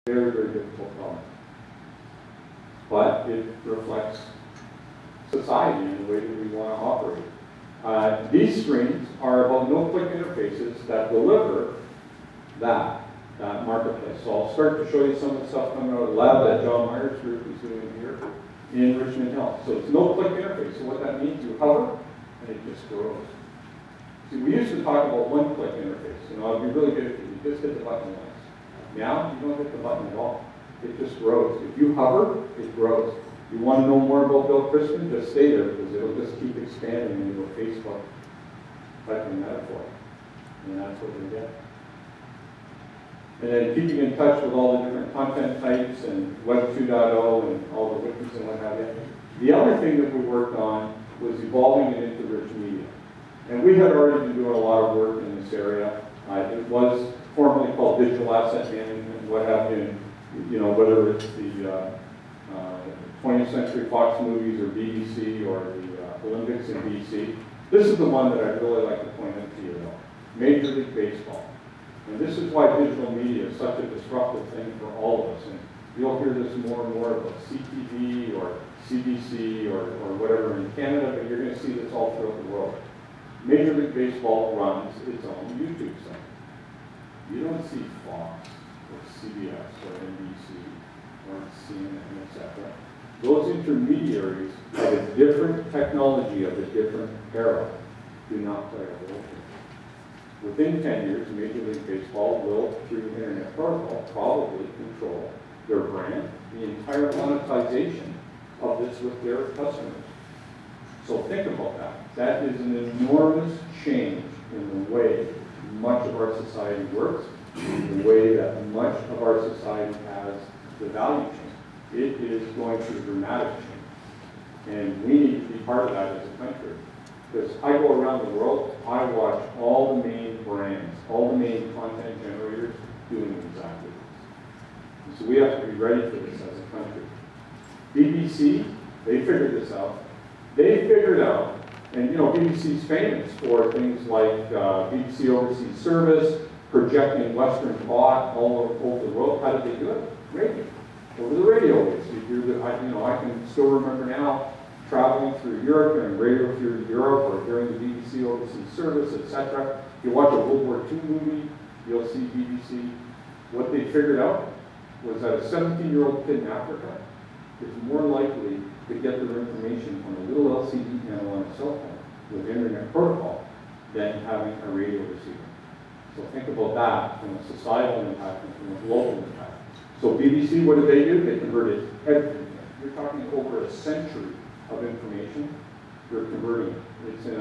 Very, very difficult problem. But it reflects society and the way that we want to operate. These screens are about no-click interfaces that deliver that marketplace. So I'll start to show you some of the stuff coming out of the lab that John Myers group is doing here in Richmond Hill. So it's no-click interface. So what that means, you hover and it just grows. See, we used to talk about one-click interface. You know, it'd be really good if you just hit the button once. Now, you don't hit the button at all. It just grows. If you hover, it grows. You want to know more about Bill Crispin, just stay there because it'll just keep expanding into a Facebook typing metaphor. And that's what we get. And then keeping in touch with all the different content types and Web 2.0 and all the wikis and what have you. The other thing that we worked on was evolving it into rich media. And we had already been doing a lot of work in this area. It was formerly called digital asset management and what have you. You know, whether it's the 20th Century Fox movies or BBC or the Olympics in BC. This is the one that I'd really like to point out to you though. Major League Baseball. And this is why digital media is such a disruptive thing for all of us. And you'll hear this more and more about CTV or CBC or whatever in Canada, but you're going to see this all throughout the world. Major League Baseball runs its own YouTube site. You don't see Fox or CBS or NBC or CNN, etc. Those intermediaries of a different technology of a different era do not play a role here. Within 10 years, Major League Baseball will, through Internet Protocol, probably control their brand, the entire monetization of this with their customers. So think about that. That is an enormous change in the way much of our society works, the way that much of our society has the value chain. It is going through dramatic change. And we need to be part of that as a country. Because I go around the world, I watch all the main brands, all the main content generators doing exactly this. And so we have to be ready for this as a country. BBC, they figured this out. They figured out, and you know, BBC's famous for things like BBC Overseas Service, projecting Western thought all over the world. How did they do it? Radio. Over the radio waves. I can still remember now traveling through Europe, during radio through Europe, or during the BBC Overseas Service, etc. If you watch a World War II movie, you'll see BBC. What they figured out was that a 17-year-old kid in Africa is more likely to get their information on a little LCD panel on a cell phone with Internet Protocol than having a radio receiver. So think about that from a societal impact and from a global impact. So BBC, what did they do? They converted everything. You're talking over a century of information. They're converting it. It's in a